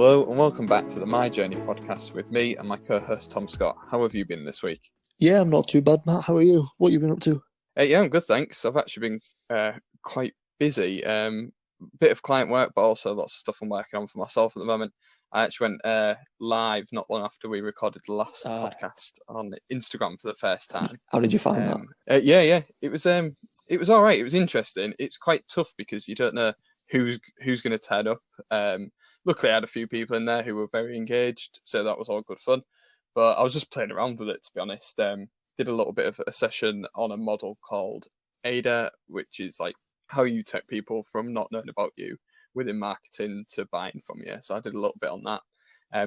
Hello and welcome back to the My Journey podcast with me and my co-host Tom Scott. How have you been this week? Yeah, I'm not too bad, Matt. How are you? What have you been up to? Yeah, I'm good, thanks. I've actually been quite busy. Bit of client work, but also lots of stuff I'm working on for myself at the moment. I actually went live not long after we recorded the last podcast on Instagram for the first time. How did you find that? Yeah, it was all right. It was interesting. It's quite tough because you don't know who's going to turn up. Luckily, I had a few people in there who were very engaged, so that was all good fun. But I was just playing around with it, to be honest. Did a little bit of a session on a model called Ada, which is like how you take people from not knowing about you within marketing to buying from you. So I did a little bit on that,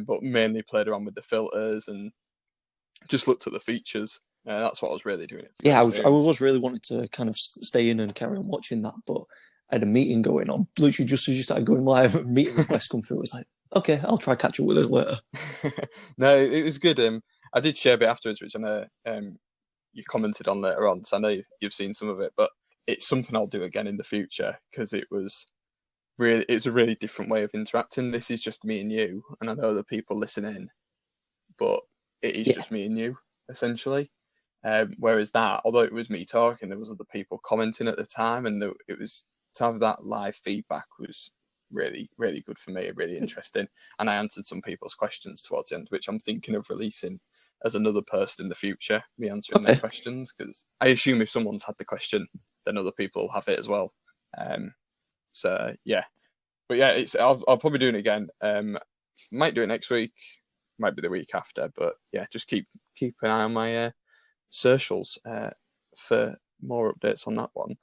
but mainly played around with the filters and just looked at the features. That's what I was really doing. Yeah, I was really wanting to kind of stay in and carry on watching that, but I had a meeting going on. Literally just as you started going live, a meeting request come through. It was like, okay, I'll try catch up with us later. No, it was good. I did share a bit afterwards, which I know you commented on later on, so I know you've seen some of it, but it's something I'll do again in the future because it's a really different way of interacting. This is just me and you, and I know the people listening, but it is just me and you essentially. Whereas that, although it was me talking, there was other people commenting at the time, and it was to have that live feedback was really, really good for me, really interesting. And I answered some people's questions towards the end, which I'm thinking of releasing as another post in the future, me answering their questions, because I assume if someone's had the question, then other people will have it as well. So yeah, but yeah, I'll probably do it again. Might do it next week, might be the week after, but yeah, just keep an eye on my socials for more updates on that one.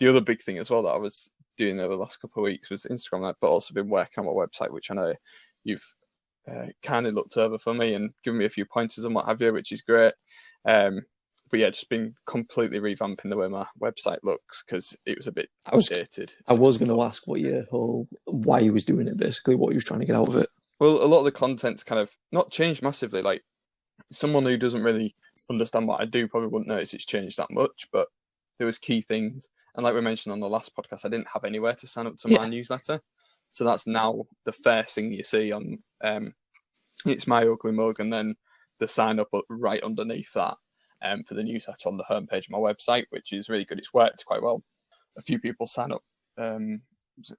The other big thing as well that I was doing over the last couple of weeks was Instagram, but also been working on my website, which I know you've kind of looked over for me and given me a few pointers and what have you, which is great. But yeah, just been completely revamping the way my website looks because it was a bit outdated. I was going to ask why you was doing it, basically, what you was trying to get out of it. Well, a lot of the content's kind of not changed massively. Like someone who doesn't really understand what I do probably wouldn't notice it's changed that much, but there was key things. And like we mentioned on the last podcast, I didn't have anywhere to sign up to my newsletter. So that's now the first thing you see on it's My Ugly Mug, and then the sign up right underneath that for the newsletter on the homepage of my website, which is really good. It's worked quite well. A few people sign up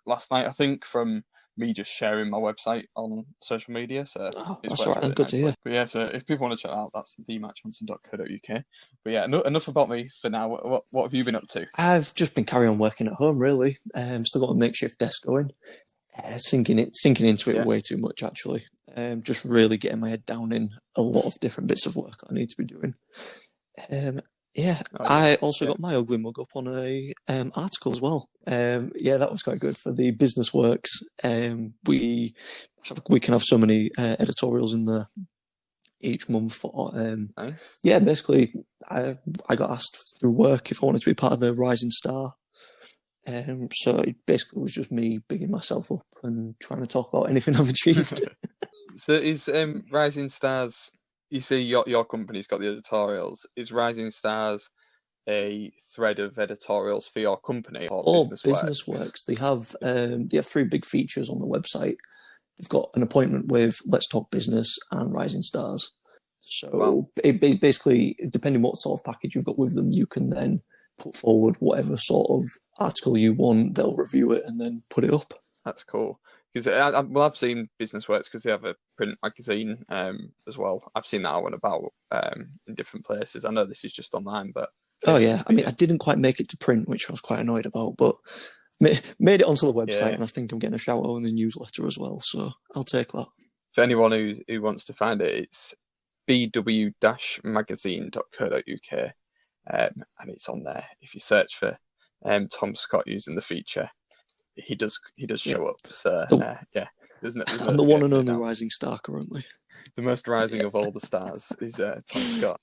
last night, I think, from me just sharing my website on social media. So that's all right. Really good to hear. But yeah, so if people want to check it out, that's thematchjohnson.co.uk. But yeah, enough about me for now. What have you been up to? I've just been carrying on working at home, really. Still got a makeshift desk going. Sinking into it way too much, actually. Just really getting my head down in a lot of different bits of work I need to be doing. I also got my ugly mug up on a article as well. That was quite good for the Business Works. We can have so many editorials in there each month. For nice. Yeah, basically, I got asked through work if I wanted to be part of the Rising Star. So it basically was just me bigging myself up and trying to talk about anything I've achieved. So is Rising Stars? You see, your company's got the editorials. Is Rising Stars a thread of editorials for your company or Business Works? They have 3 big features on the website. They've got an appointment with Let's Talk Business and Rising Stars. So it basically, depending what sort of package you've got with them, you can then put forward whatever sort of article you want. They'll review it and then put it up. That's cool. Because I've seen Business Works because they have a print magazine as well. I've seen that out and about in different places. I know this is just online, but I didn't quite make it to print, which I was quite annoyed about, but made it onto the website, and I think I'm getting a shout out in the newsletter as well. So I'll take that. For anyone who wants to find it, it's bw-magazine.co.uk, and it's on there. If you search for Tom Scott using the feature, he does show up. So there's no I'm the one and only rising star currently. The most rising of all the stars is Tom Scott.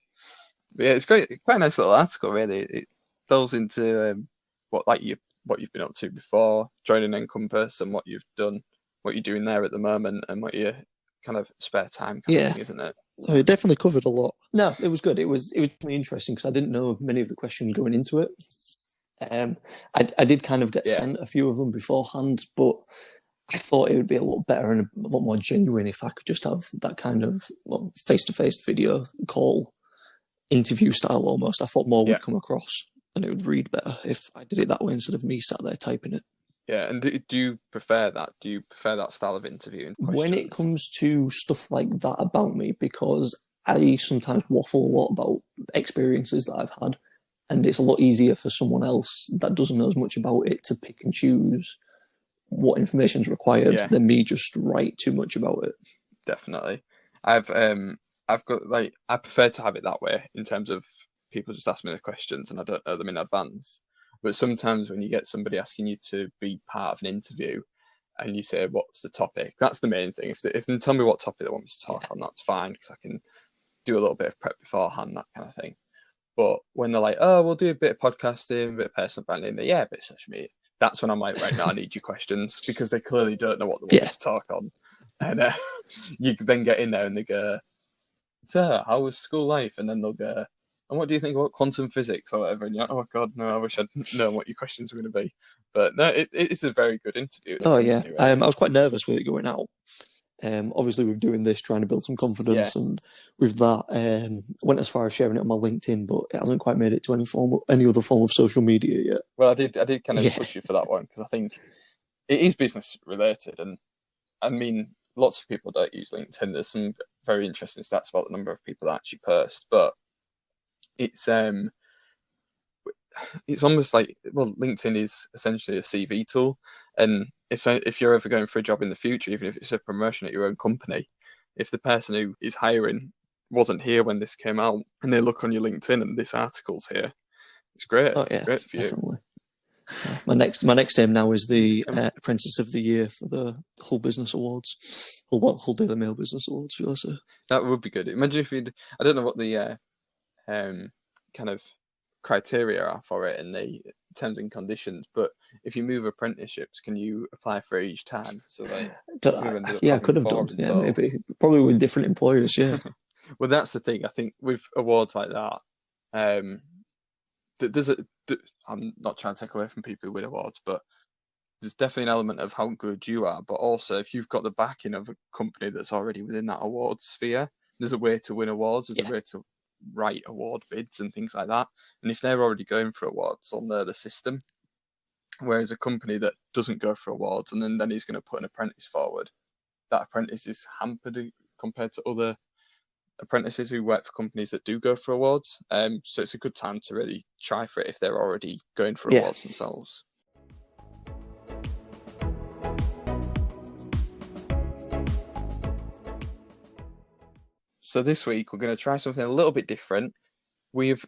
But yeah, it's great. Quite a nice little article, really. It delves into what you've been up to before joining Encompass and what you've done, what you're doing there at the moment, and what your kind of spare time kind of thing, isn't it? Oh, it definitely covered a lot. No, it was good. It was really interesting because I didn't know many of the questions going into it. I did kind of get sent a few of them beforehand, but I thought it would be a lot better and a lot more genuine if I could just have that kind of face-to-face video call, interview style almost. I thought more Yeah. would come across and it would read better if I did it that way instead of me sat there typing it. Yeah, and do you prefer that? Do you prefer that style of interviewing When it questions? comes to stuff like that about me, because I sometimes waffle a lot about experiences that I've had, and it's a lot easier for someone else that doesn't know as much about it to pick and choose what information is required Yeah, than me just write too much about it. definitely. I've got like I prefer to have it that way in terms of people just ask me the questions and I don't know them in advance. But sometimes when you get somebody asking you to be part of an interview and you say, "What's the topic?" That's the main thing. If they tell me what topic they want me to talk on, that's fine because I can do a little bit of prep beforehand, that kind of thing. But when they're like, "Oh, we'll do a bit of podcasting, a bit of personal branding," yeah, a bit of social media. That's when I'm like, right now, I need your questions because they clearly don't know what they want me Yeah. to talk on. And you then get in there and they go, "So, how was school life?" And then they'll go, "And what do you think about quantum physics or whatever?" And you're like, "Oh God, no! I wish I'd known what your questions were going to be." But no, it's a very good interview at the Oh moment, yeah. anyway. I was quite nervous with it going out. Obviously, with doing this, trying to build some Yeah. confidence, and with that, went as far as sharing it on my LinkedIn, but it hasn't quite made it to any other form of social media yet. Well, I did kind of Yeah, push you for that one because I think it is business related, and I mean, lots of people don't use LinkedIn. There's some very interesting stats about the number of people that actually post, but it's um it's almost like, well, LinkedIn is essentially a CV tool, and if you're ever going for a job in the future, even if it's a promotion at your own company, if the person who is hiring wasn't here when this came out, and they look on your LinkedIn and this article's here, it's great. oh It's yeah, great for you. definitely. My next aim now is Did you the come? Apprentice of the Year for the Hull Business Awards, Hull Daily Mail Business Awards, should I say? That would be good. Imagine if you'd. I don't know what the kind of criteria are for it and the terms and conditions, but if you move apprenticeships, can you apply for it each time? So like you've ended up Yeah, I having could have four done. in Yeah, total. maybe probably with different employers. Yeah, Well, that's the thing. I think with awards like that, um, there's a. I'm not trying to take away from people who win awards, but there's definitely an element of how good you are, but also if you've got the backing of a company that's already within that award sphere, there's a way to win awards. There's a yeah, way to write award bids and things like that. And if they're already going for awards, they'll know the system. Whereas a company that doesn't go for awards and then is going to put an apprentice forward, that apprentice is hampered compared to other apprentices who work for companies that do go for awards. So it's a good time to really try for it if they're already going for yeah. awards themselves. So this week we're going to try something a little bit different. We've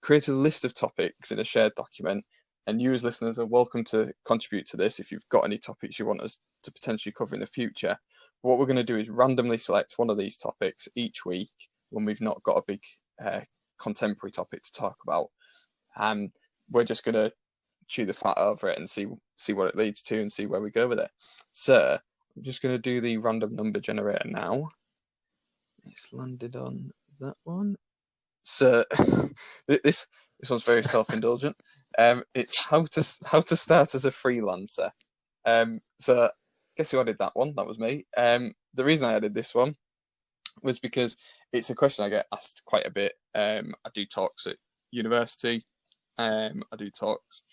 created a list of topics in a shared document, and you as listeners are welcome to contribute to this if you've got any topics you want us to potentially cover in the future. What we're going to do is randomly select one of these topics each week when we've not got a big contemporary topic to talk about. And we're just going to chew the fat over it and see what it leads to and see where we go with it. So I'm just going to do the random number generator now. It's landed on that one. So this one's very self-indulgent. It's how to start as a freelancer. So guess who added that one? That was me. The reason I added this one was because it's a question I get asked quite a bit. I do talks at university. I do talks.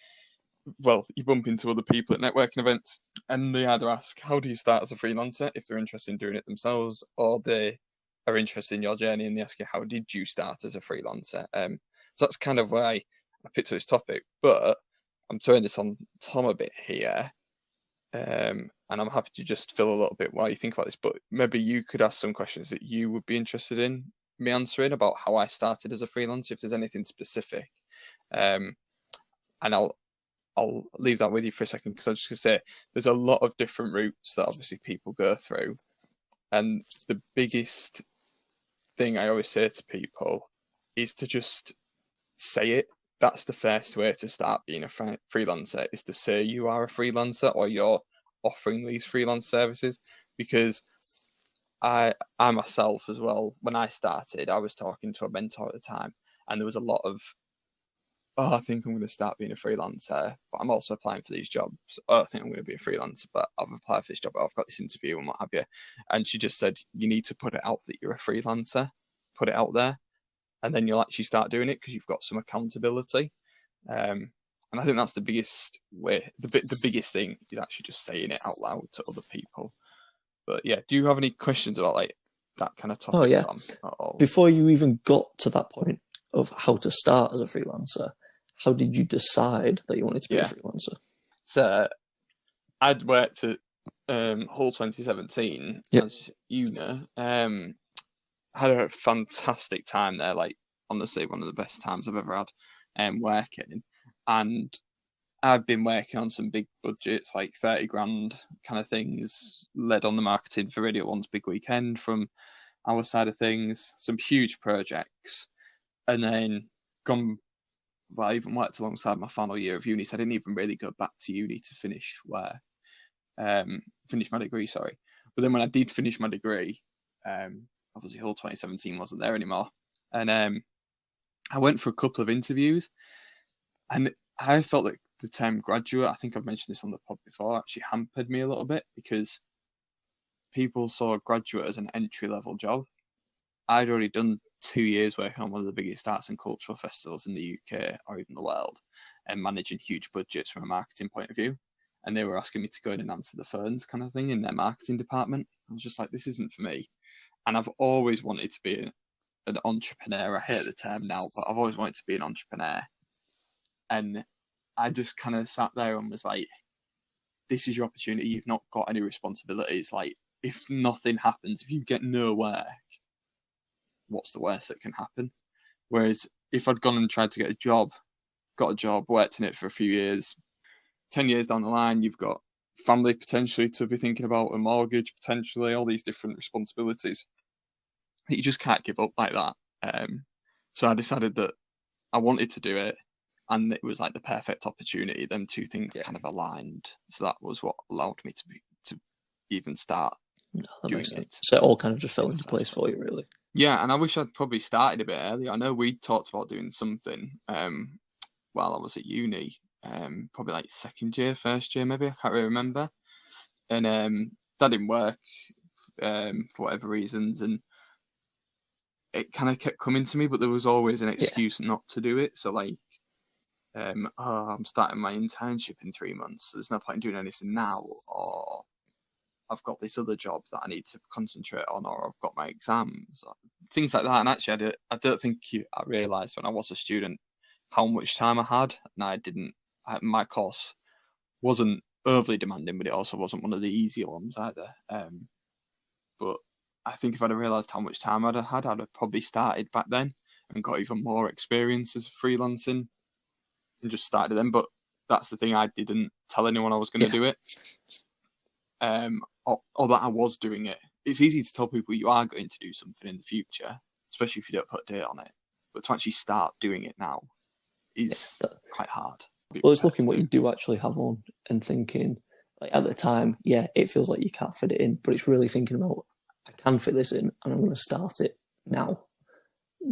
Well, you bump into other people at networking events, and they either ask, "How do you start as a freelancer?" if they're interested in doing it themselves, or they are interested in your journey and they ask you, "How did you start as a freelancer?" So that's kind of why I picked this topic. But I'm throwing this on Tom a bit here, and I'm happy to just fill a little bit while you think about this. But maybe you could ask some questions that you would be interested in me answering about how I started as a freelancer, if there's anything specific. And I'll leave that with you for a second because I was just going to say there's a lot of different routes that obviously people go through. And the biggest thing I always say to people is to just say it. That's the first way to start being a freelancer, is to say you are a freelancer or you're offering these freelance services. Because I myself as well, when I started, I was talking to a mentor at the time, and there was a lot of oh, I think I'm going to start being a freelancer, but I'm also applying for these jobs. Oh, I think I'm going to be a freelancer, but I've applied for this job, I've got this interview and what have you. And she just said, you need to put it out that you're a freelancer, put it out there, and then you'll actually start doing it because you've got some accountability. And I think that's the biggest way, the biggest thing is actually just saying it out loud to other people. But yeah, do you have any questions about like that kind of Oh topic, yeah. Tom, at all? Before you even got to that point of how to start as a freelancer, how did you decide that you wanted to be a freelancer? So I'd worked at Hull 2017, Yep. as you know. Had a fantastic time there. Like honestly, one of the best times I've ever had working. And I've been working on some big budgets, like 30 grand kind of things, led on the marketing for Radio 1's Big Weekend from our side of things, some huge projects. And then gone, well, I even worked alongside my final year of uni, so I didn't even really go back to uni to finish my degree, sorry. But then when I did finish my degree, obviously Hull 2017 wasn't there anymore. And I went for a couple of interviews, and I felt that the term graduate, I think I've mentioned this on the pod before, actually hampered me a little bit because people saw a graduate as an entry level job. I'd already done 2 years working on one of the biggest arts and cultural festivals in the UK or even the world and managing huge budgets from a marketing point of view. And they were asking me to go in and answer the phones kind of thing in their marketing department. I was just like, this isn't for me. And I've always wanted to be an entrepreneur. I hate the term now, but I've always wanted to be an entrepreneur. And I just kind of sat there and was like, this is your opportunity. You've not got any responsibilities. Like, if nothing happens, if you get no work, what's the worst that can happen? Whereas if I'd gone and tried to get a job, got a job, worked in it for a few years, 10 years down the line, you've got family potentially to be thinking about, a mortgage potentially, all these different responsibilities that you just can't give up like that. So I decided that I wanted to do it, and it was like the perfect opportunity. Them two things kind of aligned, so that was what allowed me to even start doing it. So it all kind of just fell into place for you, really. Yeah, and I wish I'd probably started a bit earlier. I know we talked about doing something while I was at uni, probably like second year, first year, maybe, I can't really remember. And that didn't work for whatever reasons, and it kind of kept coming to me, but there was always an excuse not to do it. So like, oh, I'm starting my internship in 3 months, so there's no point in doing anything now, or I've got this other job that I need to concentrate on, or I've got my exams, things like that. And actually, I don't think I realised when I was a student how much time I had, and my course wasn't overly demanding, but it also wasn't one of the easier ones either. But I think if I'd have realised how much time I'd have probably started back then and got even more experience as freelancing and just started then. But that's the thing, I didn't tell anyone I was going to do it. Or that I was doing it. It's easy to tell people you are going to do something in the future, especially if you don't put a date on it. But to actually start doing it now is quite hard. Well, it's looking what you do actually have on and thinking, like at the time, yeah, it feels like you can't fit it in, but it's really thinking about, I can fit this in and I'm going to start it now.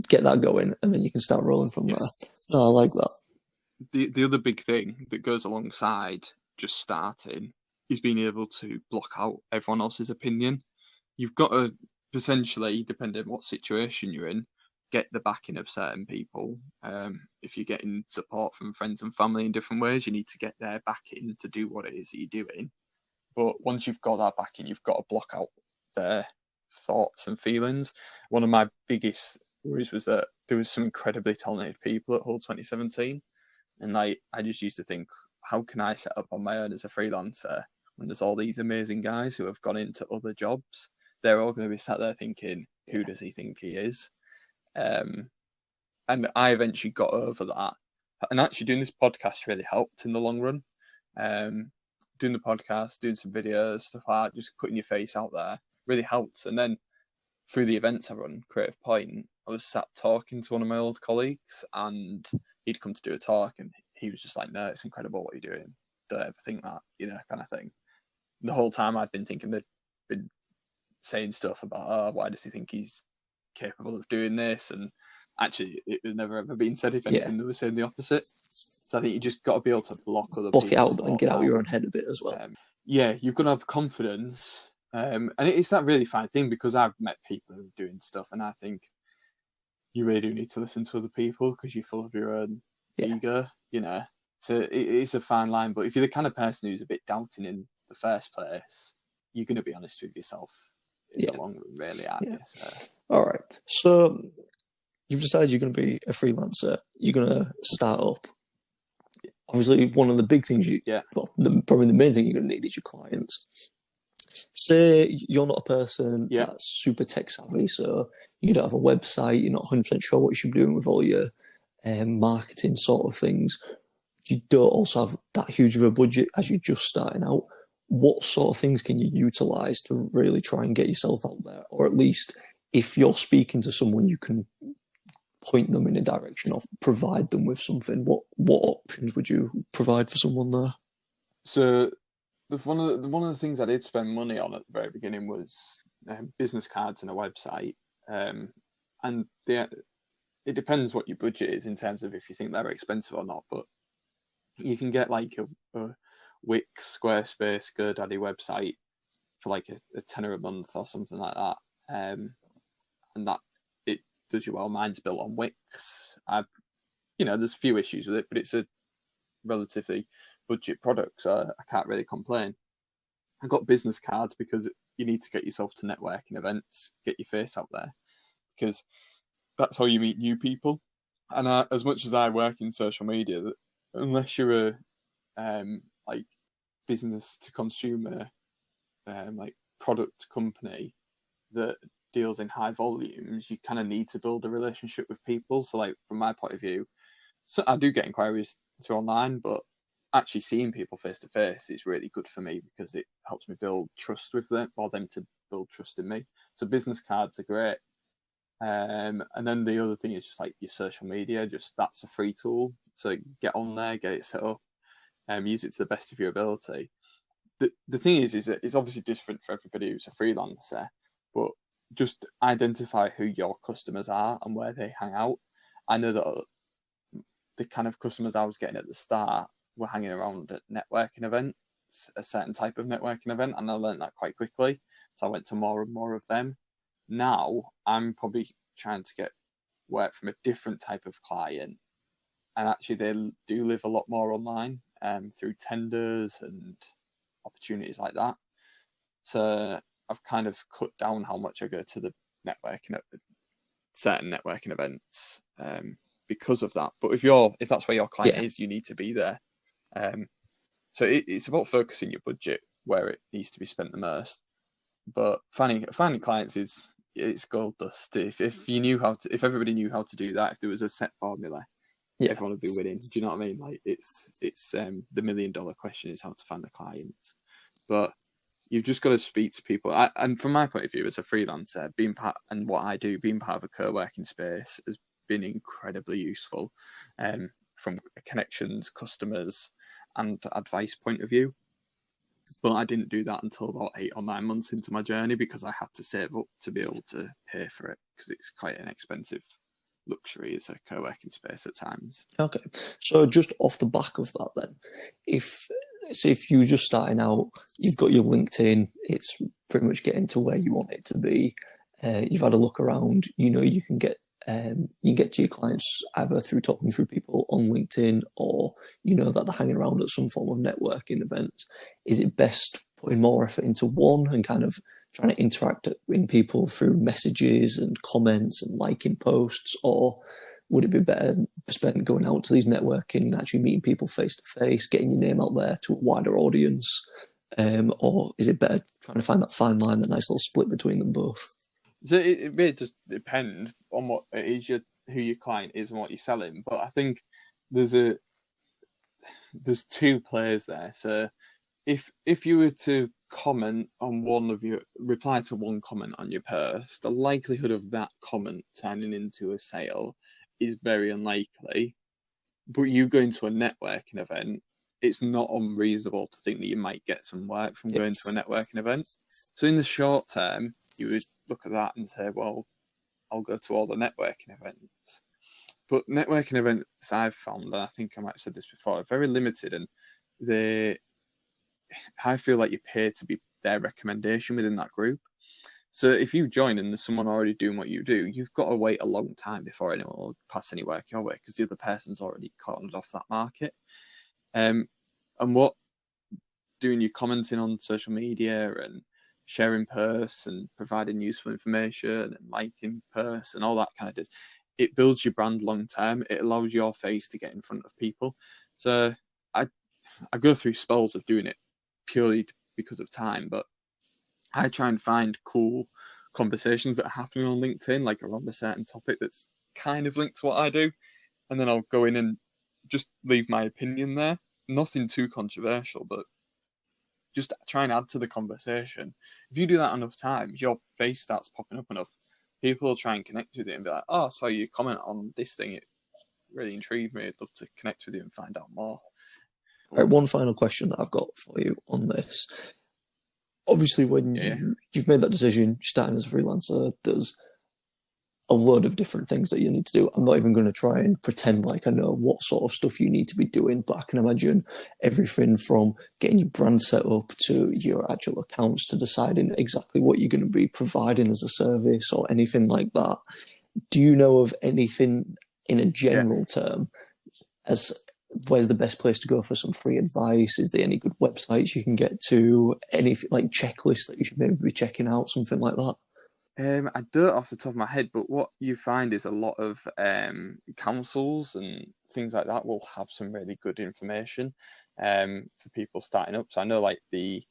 Get that going, and then you can start rolling from there. Oh, I like that. The other big thing that goes alongside just starting is being able to block out everyone else's opinion. You've got to potentially, depending on what situation you're in, get the backing of certain people. If you're getting support from friends and family in different ways, you need to get their backing to do what it is that you're doing. But once you've got that backing, you've got to block out their thoughts and feelings. One of my biggest worries was that there was some incredibly talented people at Hull 2017. And like, I just used to think, how can I set up on my own as a freelancer when there's all these amazing guys who have gone into other jobs? They're all going to be sat there thinking, who does he think he is? And I eventually got over that. And actually doing this podcast really helped in the long run. Doing the podcast, doing some videos, stuff like that, just putting your face out there really helped. And then through the events I run, Creative Point, I was sat talking to one of my old colleagues, and he'd come to do a talk, and he was just like, no, it's incredible what you're doing. Don't ever think that, kind of thing. The whole time I'd been thinking, they'd been saying stuff about, oh, why does he think he's capable of doing this? And actually, it was never ever been said. If Yeah. anything, they were saying the opposite. So I think you just got to be able to block other Block it people's out and thoughts get out out. your own head a bit as well. Yeah, you've got to have confidence. And it's that really fine thing, because I've met people who are doing stuff, and I think you really do need to listen to other people because you're full of your own ego, you know. So it's a fine line. But if you're the kind of person who's a bit doubting in the first place, you're going to be honest with yourself in the long run, really, aren't you? So. All right. So you've decided you're going to be a freelancer. You're going to start up. Obviously, one of the big things probably the main thing you're going to need is your clients. Say you're not a person that's super tech savvy, so you don't have a website, you're not 100% sure what you should be doing with all your marketing sort of things. You don't also have that huge of a budget as you're just starting out. What sort of things can you utilize to really try and get yourself out there? Or at least if you're speaking to someone, you can point them in a direction or provide them with something. What options would you provide for someone there? So one of the things I did spend money on at the very beginning was business cards and a website. And it depends what your budget is in terms of if you think they're expensive or not. But you can get like a Wix, Squarespace, GoDaddy website for like a tenner a month or something like that. And that it does you well. Mine's built on Wix. There's a few issues with it, but it's a relatively budget product, so I can't really complain. I got business cards because you need to get yourself to networking events, get your face out there, because that's how you meet new people. And as much as I work in social media, unless you're a like business to consumer like product company that deals in high volumes, you kind of need to build a relationship with people. So like from my point of view, so I do get inquiries through online, but actually seeing people face to face is really good for me because it helps me build trust with them, or them to build trust in me. So business cards are great. And then the other thing is just like your social media, just that's a free tool. So get on there, get it set up, use it to the best of your ability. The thing is that it's obviously different for everybody who's a freelancer, but just identify who your customers are and where they hang out. I know that the kind of customers I was getting at the start were hanging around at networking events, a certain type of networking event, and I learned that quite quickly. So I went to more and more of them. Now I'm probably trying to get work from a different type of client, and actually they do live a lot more online through tenders and opportunities like that. So I've kind of cut down how much I go to the certain networking events because of that. But if that's where your client is, you need to be there. So it's about focusing your budget where it needs to be spent the most. But finding clients it's gold dust. If you knew if everybody knew how to do that, if there was a set formula, everyone would be winning. Do you know what I mean? Like it's the $1 million question is how to find the client. But you've just got to speak to people. And from my point of view as a freelancer, being part of a co-working space has been incredibly useful, from connections, customers, and advice point of view. But I didn't do that until about 8 or 9 months into my journey because I had to save up to be able to pay for it because it's quite an expensive luxury as a co-working space at times. Okay, so just off the back of that then, if you're just starting out, you've got your LinkedIn, it's pretty much getting to where you want it to be, you've had a look around, you can get to your clients either through talking through people on LinkedIn or that they're hanging around at some form of networking event. Is it best putting more effort into one and kind of trying to interact with people through messages and comments and liking posts, or would it be better spent going out to these networking and actually meeting people face to face, getting your name out there to a wider audience, or is it better trying to find that fine line, that nice little split between them both? So it really just depends on what it is who your client is and what you're selling. But I think there's two players there. So if you were to comment on reply to one comment on your post, the likelihood of that comment turning into a sale is very unlikely. But you going to a networking event, it's not unreasonable to think that you might get some work from going to a networking event. So in the short term, you would look at that and say, well, I'll go to all the networking events. But networking events I've found, and I think I might have said this before, are very limited, and I feel like you pay to be their recommendation within that group. So if you join and there's someone already doing what you do, you've got to wait a long time before anyone will pass any work your way because the other person's already cornered off that market. And what doing your commenting on social media and sharing posts and providing useful information and liking posts and all that kind of does, it builds your brand long term. It allows your face to get in front of people. So I go through spells of doing it purely because of time, but I try and find cool conversations that are happening on LinkedIn, like around a certain topic that's kind of linked to what I do. And then I'll go in and just leave my opinion there. Nothing too controversial, but just try and add to the conversation. If you do that enough times, your face starts popping up enough. People will try and connect with you and be like, oh, I saw you comment on this thing. It really intrigued me. I'd love to connect with you and find out more. All right, one final question that I've got for you on this. Obviously, when you've made that decision, starting as a freelancer, there's a load of different things that you need to do. I'm not even going to try and pretend like I know what sort of stuff you need to be doing, but I can imagine everything from getting your brand set up to your actual accounts to deciding exactly what you're going to be providing as a service or anything like that. Do you know of anything in a general term as where's the best place to go for some free advice? Is there any good websites you can get to? Anything like checklists that you should maybe be checking out, something like that? I don't off the top of my head, but what you find is a lot of councils and things like that will have some really good information for people starting up. So I know like the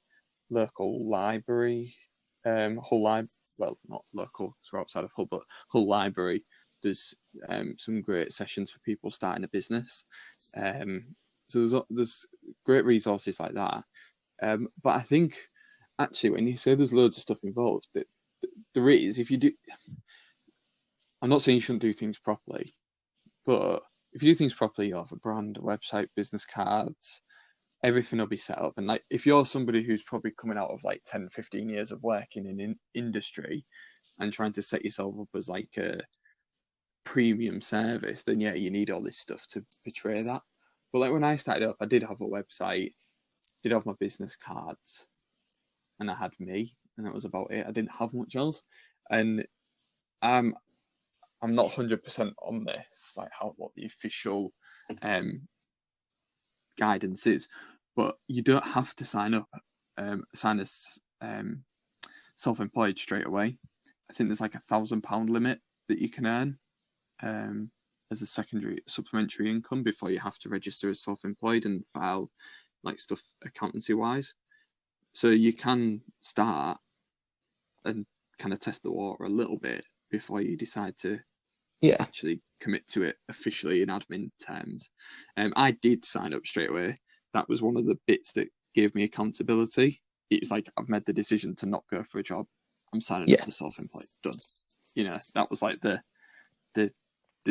local library, Hull Library, well, not local, because we're outside of Hull, but Hull Library does some great sessions for people starting a business. So there's great resources like that. But I think actually when you say there's loads of stuff involved, there is, if you do, I'm not saying you shouldn't do things properly, but if you do things properly, you'll have a brand, a website, business cards, everything will be set up. And like, if you're somebody who's probably coming out of like 10, 15 years of working in industry and trying to set yourself up as like a premium service, then yeah, you need all this stuff to portray that. But like when I started up, I did have a website, did have my business cards, and I had me, and that was about it. I didn't have much else. And I'm not 100% on this, like what the official guidance is, but you don't have to sign as self-employed straight away. I think there's like £1,000 limit that you can earn as a supplementary income before you have to register as self-employed and file like stuff accountancy wise. So you can start and kind of test the water a little bit before you decide to actually commit to it officially in admin terms. I did sign up straight away. That was one of the bits that gave me accountability. It was like, I've made the decision to not go for a job. I'm signing up as self-employed. Done. You know, that was like the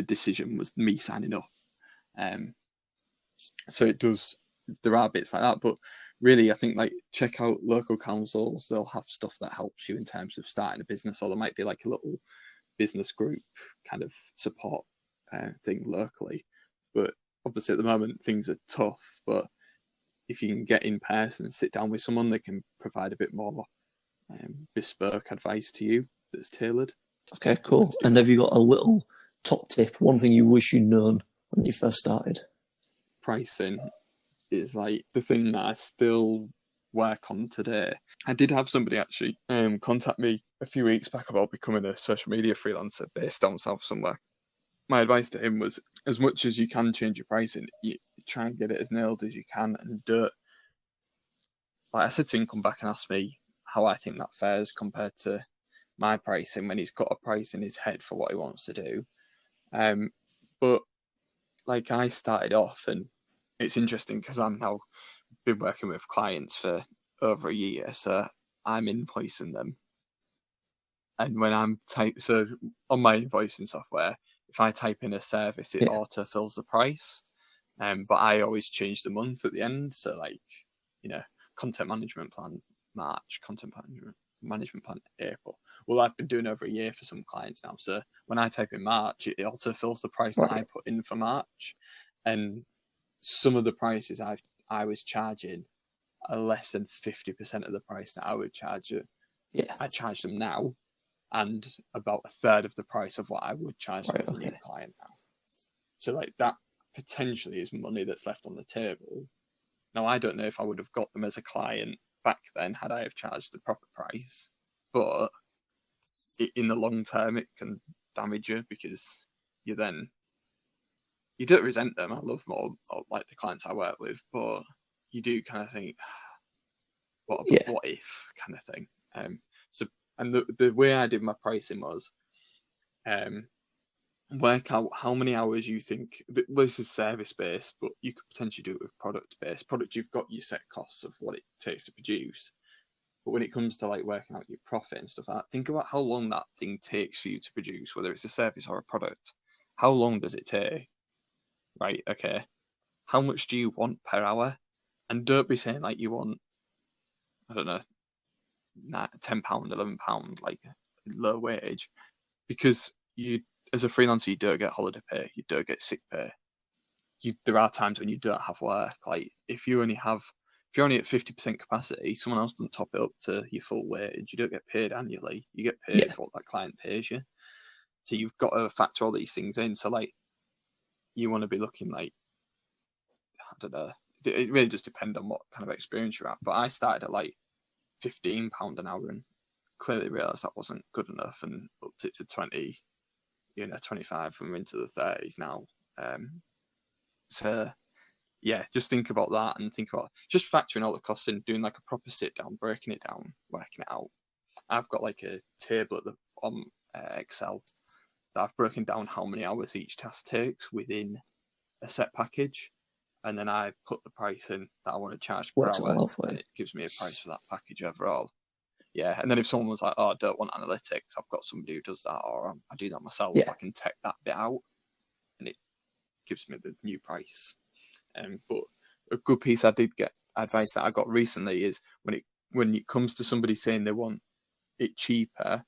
decision was me signing up. So it does, there are bits like that, but really I think like check out local councils. They'll have stuff that helps you in terms of starting a business, or there might be like a little business group kind of support thing locally. But obviously at the moment things are tough, but if you can get in person and sit down with someone, they can provide a bit more bespoke advice to you that's tailored. Okay, cool. And have you got a little top tip, one thing you wish you'd known when you first started? Pricing is like the thing that I still work on today. I did have somebody actually contact me a few weeks back about becoming a social media freelancer based down south somewhere. My advice to him was, as much as you can change your pricing, you try and get it as nailed as you can, and like I said to him, come back and ask me how I think that fares compared to my pricing when he's got a price in his head for what he wants to do. But like I started off, and it's interesting because I'm now been working with clients for over a year, so I'm invoicing them. And when I'm so on my invoicing software, if I type in a service, it auto fills the price. But I always change the month at the end. So like, you know, content management plan, March, content management management plan April. Well, I've been doing over a year for some clients now. So when I type in March, it auto-fills the price that I put in for March. And some of the prices I was charging are less than 50% of the price that I would charge it. Yes. I charge them now, and about a third of the price of what I would charge them as a new client now. So like that potentially is money that's left on the table. Now, I don't know if I would have got them as a client back then had I have charged the proper price, but in the long term, it can damage you because you don't resent them. I love more like the clients I work with, but you do kind of think, what if kind of thing. And the way I did my pricing was, work out how many hours you think. This is service based, but you could potentially do it with product based. Product, you've got your set costs of what it takes to produce. But when it comes to like working out your profit and stuff like that, think about how long that thing takes for you to produce, whether it's a service or a product. How long does it take? Right, okay. How much do you want per hour? And don't be saying like you want, I don't know, £10, £11, like low wage, because you, as a freelancer, you don't get holiday pay, you don't get sick pay. There are times when you don't have work. Like if you're only at 50% capacity, someone else doesn't top it up to your full wage. You don't get paid annually. You get paid for what that client pays you. So you've got to factor all these things in. So like, you want to be looking like, I don't know. It really just depends on what kind of experience you're at. But I started at like £15 an hour and clearly realised that wasn't good enough and upped it to 20, 25, and we're into the 30s now. So yeah, just think about that and think about just factoring all the costs in, doing like a proper sit down, breaking it down, working it out. I've got like a table on Excel that I've broken down how many hours each task takes within a set package, and then I put the price in that I want to charge per hour, and it gives me a price for that package overall. Yeah, and then if someone was like, "Oh, I don't want analytics," I've got somebody who does that, or I do that myself. I can take that bit out, and it gives me the new price. But a good piece I did get advice that I got recently is when it comes to somebody saying they want it cheaper,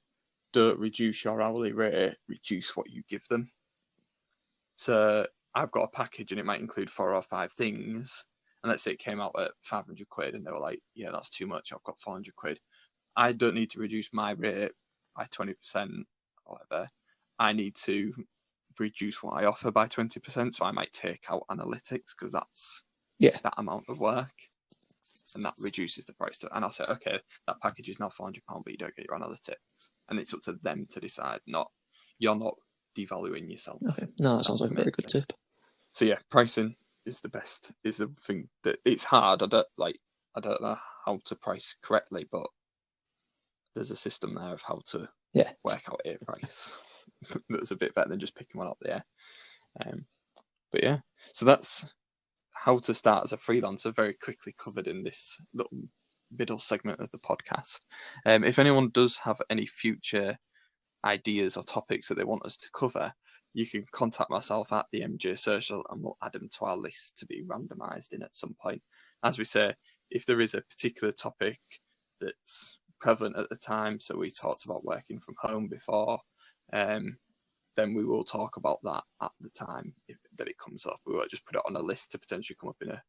don't reduce your hourly rate, reduce what you give them. So I've got a package and it might include 4 or 5 things, and let's say it came out at £500 and they were like, yeah, that's too much, I've got £400. I don't need to reduce my rate by 20% or whatever. I need to reduce what I offer by 20%. So I might take out analytics because that's that amount of work, and that reduces the price. And I'll say, okay, that package is now £400, but you don't get your analytics. And it's up to them to decide. You're not devaluing yourself. Okay. No, that sounds like a very good tip. So yeah, pricing is the best. Is the thing that it's hard. I don't know how to price correctly, but there's a system there of how to work out a price that's a bit better than just picking one up there. But yeah, so that's how to start as a freelancer, very quickly covered in this little middle segment of the podcast. If anyone does have any future ideas or topics that they want us to cover, you can contact myself at the MJ Social and we'll add them to our list to be randomised in at some point. As we say, if there is a particular topic that's prevalent at the time, so we talked about working from home before, then we will talk about that at the time that it comes up. We won't just put it on a list to potentially come up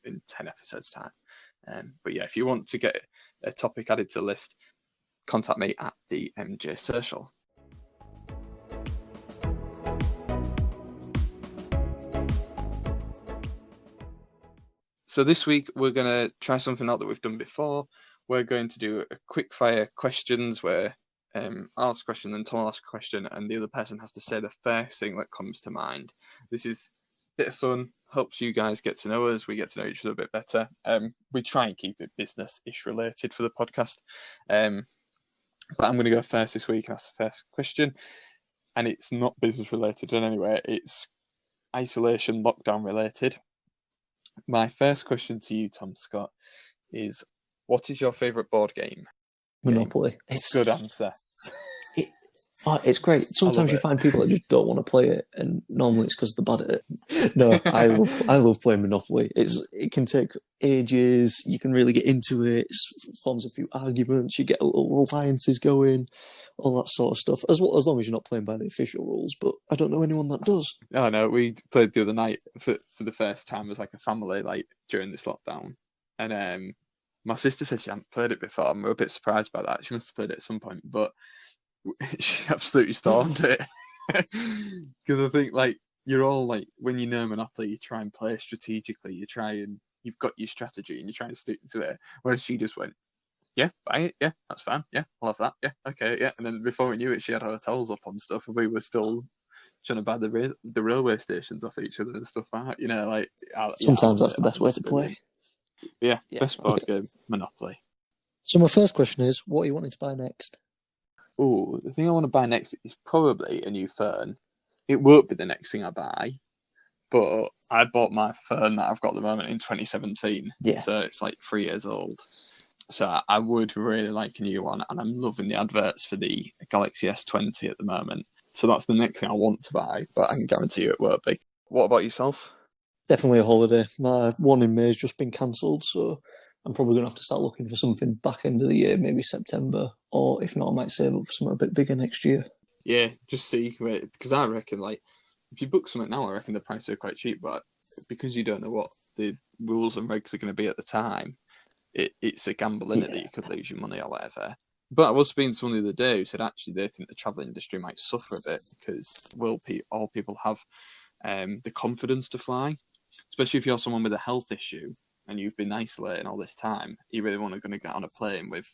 in 10 episodes time. But yeah, if you want to get a topic added to the list, contact me at the MJ Social. So this week we're going to try something out that we've done before. We're going to do a quick fire questions where I'll ask a question, then Tom will ask a question, and the other person has to say the first thing that comes to mind. This is a bit of fun, helps you guys get to know us, we get to know each other a bit better. We try and keep it business-ish related for the podcast. But I'm going to go first this week and ask the first question. And it's not business related in any way, it's isolation, lockdown related. My first question to you, Tom Scott, is what is your favourite board game? Monopoly. Good answer. Oh, it's great. I love Sometimes you it. find people that just don't want to play it, and normally it's because they're bad at it. No, I love playing Monopoly. It can take ages. You can really get into it. It forms a few arguments. You get little alliances going, all that sort of stuff. As long as you're not playing by the official rules. But I don't know anyone that does. Oh no, we played the other night for the first time as like a family, like during this lockdown, and my sister said she hadn't played it before, and we were a bit surprised by that. She must have played it at some point, but she absolutely stormed it because I think like you're all like when you know Monopoly, you try and play strategically. You've got your strategy and you try and stick to it. Whereas she just went, yeah, buy it, yeah, that's fine, yeah, I'll have that, yeah, okay, yeah. And then before we knew it, she had hotels up on stuff, and we were still trying to buy the railway stations off each other and stuff like that. You know, like I Sometimes love that's it. the I best think way it's to brilliant. play. Yeah, Yeah. best board game, Monopoly. So my first question is, what are you wanting to buy next? Oh, the thing I want to buy next is probably a new phone. It won't be the next thing I buy, but I bought my phone that I've got at the moment in 2017, Yeah. so it's like 3 years old. So I would really like a new one, and I'm loving the adverts for the Galaxy S20 at the moment. So that's the next thing I want to buy, but I can guarantee you it won't be. What about yourself? Definitely a holiday. My one in May has just been cancelled, so I'm probably going to have to start looking for something back end of the year, maybe September, or if not, I might save up for something a bit bigger next year. Yeah, just see, because I reckon like if you book something now, I reckon the prices are quite cheap, but because you don't know what the rules and regs are going to be at the time, it's a gamble in it that Yeah. you could lose your money or whatever. But I was speaking to someone the other day who said actually they think the travel industry might suffer a bit because all people have the confidence to fly, especially if you're someone with a health issue and you've been isolating all this time. You really want to going to get on a plane with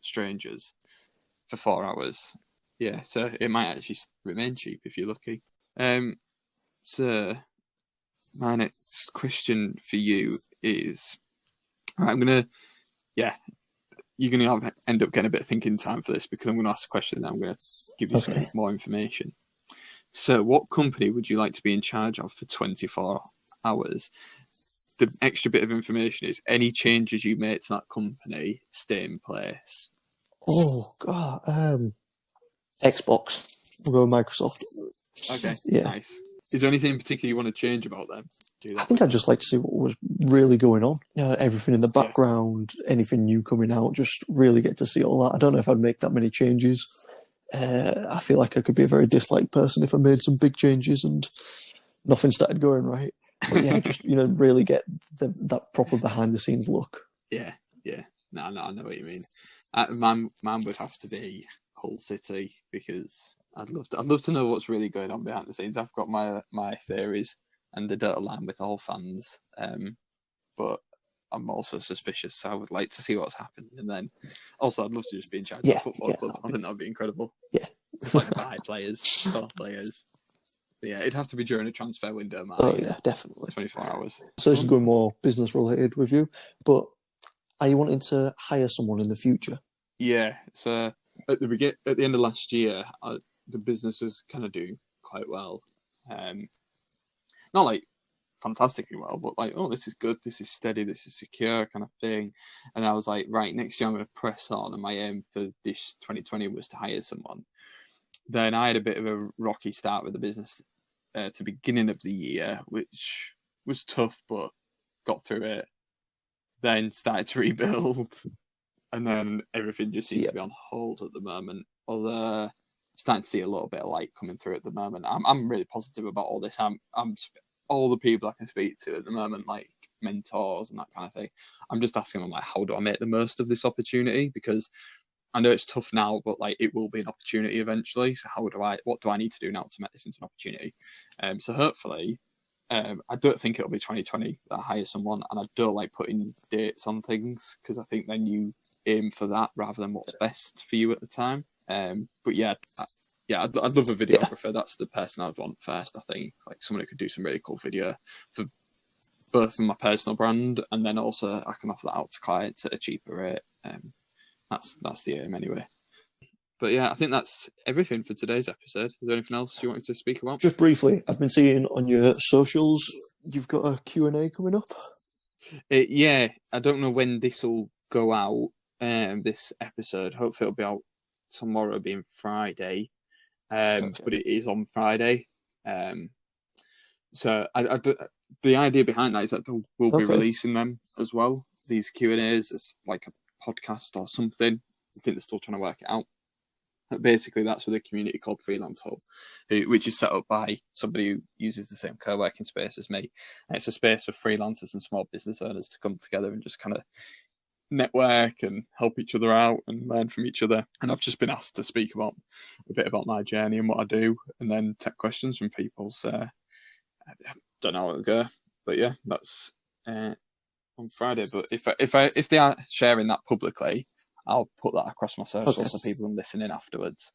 strangers for 4 hours. Yeah, so it might actually remain cheap if you're lucky. So my next question for you is, I'm gonna, yeah, you're gonna end up getting a bit of thinking time for this because I'm gonna ask a question and I'm gonna give you some more information. So, what company would you like to be in charge of for 24 hours? The extra bit of information is any changes you make to that company stay in place. Oh God, Xbox. We'll go with Microsoft. Okay, Yeah. nice. Is there anything in particular you want to change about them? I think I'd just like to see what was really going on. Everything in the background, anything new coming out, just really get to see all that. I don't know if I'd make that many changes. I feel like I could be a very disliked person if I made some big changes and nothing started going right. But yeah, just really get that proper behind the scenes look. Yeah. No, I know what you mean. Mine would have to be Hull City because I'd love to know what's really going on behind the scenes. I've got my theories, and they don't align with all fans. But I'm also suspicious, so I would like to see what's happened. And then also, I'd love to just be in charge of a football club. I think that'd be incredible. Yeah, it's like buy players, sell players. But yeah, it'd have to be during a transfer window. Definitely 24 hours. So this is going more business related with you, but are you wanting to hire someone in the future? Yeah. So at the end of last year, the business was kind of doing quite well. Not like fantastically well, but like, oh, this is good, this is steady, this is secure kind of thing. And I was like, right, next year I'm going to press on. And my aim for this 2020 was to hire someone. Then I had a bit of a rocky start with the business to beginning of the year, which was tough, but got through it. Then started to rebuild. And then everything just seems to be on hold at the moment. Although starting to see a little bit of light coming through at the moment. I'm really positive about all this. I'm all the people I can speak to at the moment, like mentors and that kind of thing. I'm just asking them like, how do I make the most of this opportunity? Because I know it's tough now, but like it will be an opportunity eventually. So what do I need to do now to make this into an opportunity? So hopefully, I don't think it'll be 2020 that I hire someone, and I don't like putting dates on things because I think then you aim for that rather than what's best for you at the time. But yeah, I'd love a videographer. Yeah. That's the person I'd want first. I think like someone who could do some really cool video for both for my personal brand, and then also I can offer that out to clients at a cheaper rate. That's the aim anyway. But yeah, I think that's everything for today's episode. Is there anything else you wanted to speak about? Just briefly, I've been seeing on your socials you've got a Q&A coming up. Yeah, I don't know when this will go out. This episode, hopefully it'll be out tomorrow, being Friday. but it is on Friday. So the idea behind that is that we'll be releasing them as well. These Q&As as like a podcast or something. I think they're still trying to work it out. But basically, that's with a community called Freelance Hub, which is set up by somebody who uses the same co-working space as me. And it's a space for freelancers and small business owners to come together and just kind of network and help each other out and learn from each other. And I've just been asked to speak about a bit about my journey and what I do, and then take questions from people. So I don't know how it'll go, but yeah, that's on Friday. But if they are sharing that publicly, I'll put that across my socials so people are listening afterwards.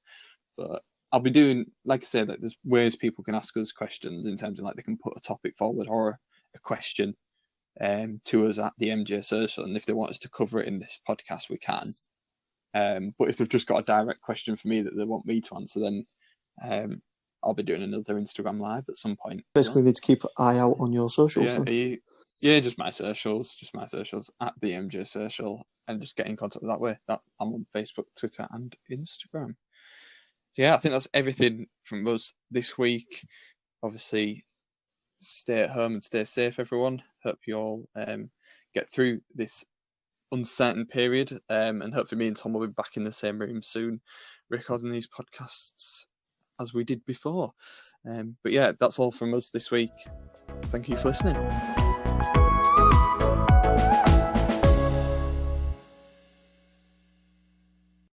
But I'll be doing, like I said, like there's ways people can ask us questions in terms of like they can put a topic forward or a question to us at the MJ Social, and if they want us to cover it in this podcast, we can. But if they've just got a direct question for me that they want me to answer, then I'll be doing another Instagram live at some point. Basically, need to keep an eye out on your socials. Yeah, just my socials at the MJ Social, and just get in contact with that way. I'm on Facebook, Twitter, and Instagram. So yeah, I think that's everything from us this week. Obviously, stay at home and stay safe, everyone. Hope you all get through this uncertain period, and hopefully me and Tom will be back in the same room soon, recording these podcasts as we did before. But yeah, that's all from us this week. Thank you for listening.